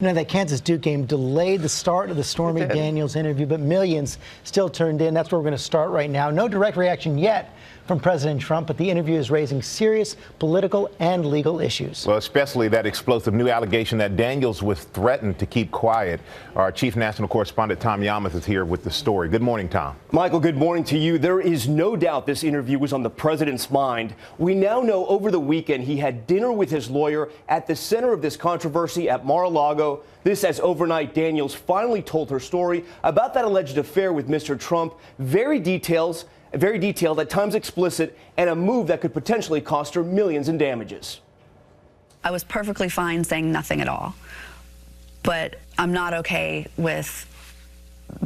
You know, that Kansas-Duke game delayed the start of the Stormy Daniels interview, but millions still turned in. That's where we're going to start right now. No direct reaction yet from President Trump, but the interview is raising serious political and legal issues. Well, especially that explosive new allegation that Daniels was threatened to keep quiet. Our chief national correspondent, Tom Yamas, is here with the story. Good morning, Tom. Michael, good morning to you. There is no doubt this interview was on the president's mind. We now know over the weekend he had dinner with his lawyer at the center of this controversy at Mar-a-Lago. This as overnight Daniels finally told her story about that alleged affair with Mr. Trump. Very detailed, at times explicit, and a move that could potentially cost her millions in damages. I was perfectly fine saying nothing at all, but I'm not okay with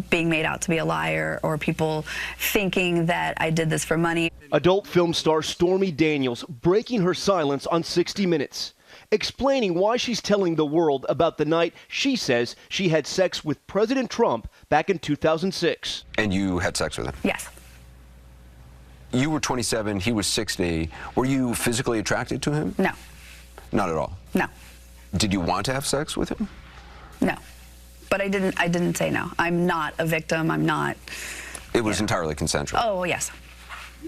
being made out to be a liar or people thinking that I did this for money. Adult film star Stormy Daniels breaking her silence on 60 Minutes, explaining why she's telling the world about the night she says she had sex with President Trump back in 2006. And you had sex with him? Yes. You were 27, he was 60. Were you physically attracted to him? No. Not at all? No. Did you want to have sex with him? No. But I didn't say no. I'm not a victim. I'm not. It was entirely consensual? Oh, yes.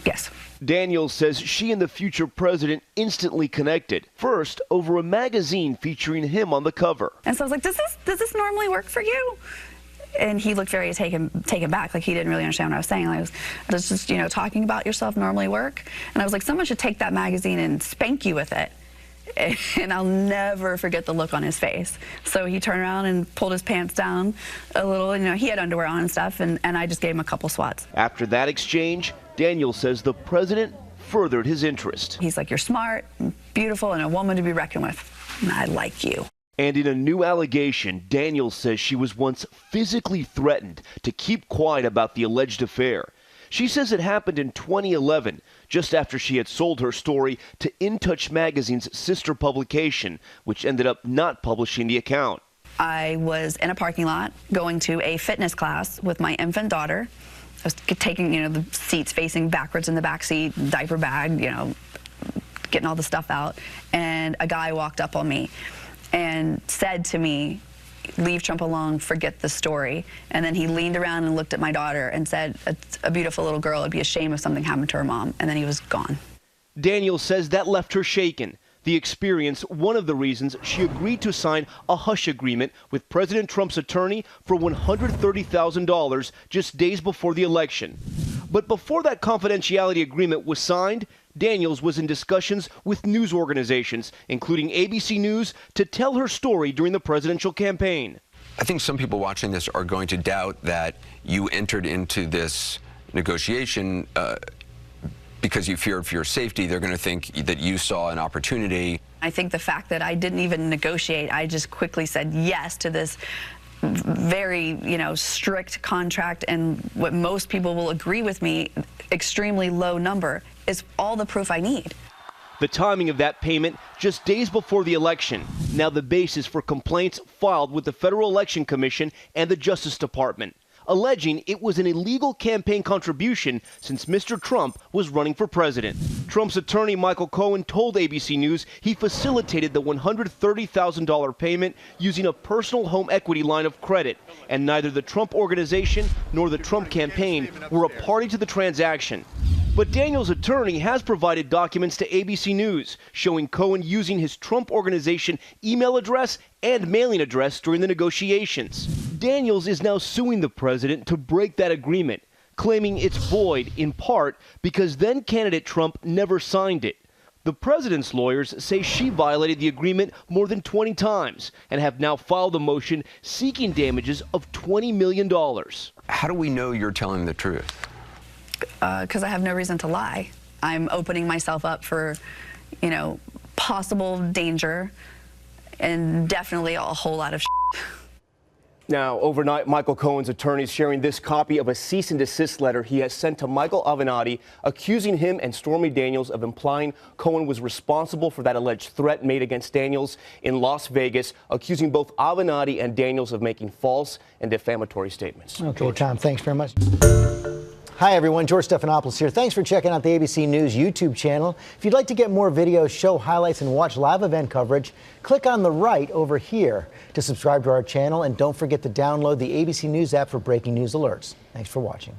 Yes. Daniels says she and the future president instantly connected. First, over a magazine featuring him on the cover. And so I was like, does this normally work for you? And he looked very taken back, like he didn't really understand what I was saying. Like, does just, talking about yourself normally work? And I was like, someone should take that magazine and spank you with it. And I'll never forget the look on his face. So he turned around and pulled his pants down a little. He had underwear on and stuff, and I just gave him a couple swats. After that exchange, Daniels says the president furthered his interest. He's like, you're smart, and beautiful, and a woman to be reckoned with. And I like you. And in a new allegation, Daniels says she was once physically threatened to keep quiet about the alleged affair. She says it happened in 2011, just after she had sold her story to In Touch magazine's sister publication, which ended up not publishing the account. I was in a parking lot going to a fitness class with my infant daughter. I was taking, the seats facing backwards in the back seat, diaper bag, getting all the stuff out. And a guy walked up on me and said to me, leave Trump alone, forget the story. And then he leaned around and looked at my daughter and said, it's a beautiful little girl, it'd be a shame if something happened to her mom. And then he was gone. Daniels says that left her shaken. The experience, one of the reasons she agreed to sign a hush agreement with President Trump's attorney for $130,000 just days before the election. But before that confidentiality agreement was signed, Daniels was in discussions with news organizations, including ABC News, to tell her story during the presidential campaign. I think some people watching this are going to doubt that you entered into this negotiation because you feared for your safety. They're going to think that you saw an opportunity. I think the fact that I didn't even negotiate, I just quickly said yes to this very, strict contract, and what most people will agree with me, extremely low number, is all the proof I need. The timing of that payment just days before the election, now the basis for complaints filed with the Federal Election Commission and the Justice Department, alleging it was an illegal campaign contribution since Mr. Trump was running for president. Trump's attorney, Michael Cohen, told ABC News he facilitated the $130,000 payment using a personal home equity line of credit, and neither the Trump organization nor the Trump campaign were a party to the transaction. But Daniels' attorney has provided documents to ABC News showing Cohen using his Trump organization email address and mailing address during the negotiations. Daniels is now suing the president to break that agreement, claiming it's void in part because then candidate Trump never signed it. The president's lawyers say she violated the agreement more than 20 times and have now filed a motion seeking damages of $20 million. How do we know you're telling the truth? Because I have no reason to lie. I'm opening myself up for, possible danger and definitely a whole lot of shit. Now, overnight, Michael Cohen's attorneys sharing this copy of a cease and desist letter he has sent to Michael Avenatti, accusing him and Stormy Daniels of implying Cohen was responsible for that alleged threat made against Daniels in Las Vegas, accusing both Avenatti and Daniels of making false and defamatory statements. Okay, Tom, thanks very much. Hi, everyone. George Stephanopoulos here. Thanks for checking out the ABC News YouTube channel. If you'd like to get more videos, show highlights, and watch live event coverage, click on the right over here to subscribe to our channel. And don't forget to download the ABC News app for breaking news alerts. Thanks for watching.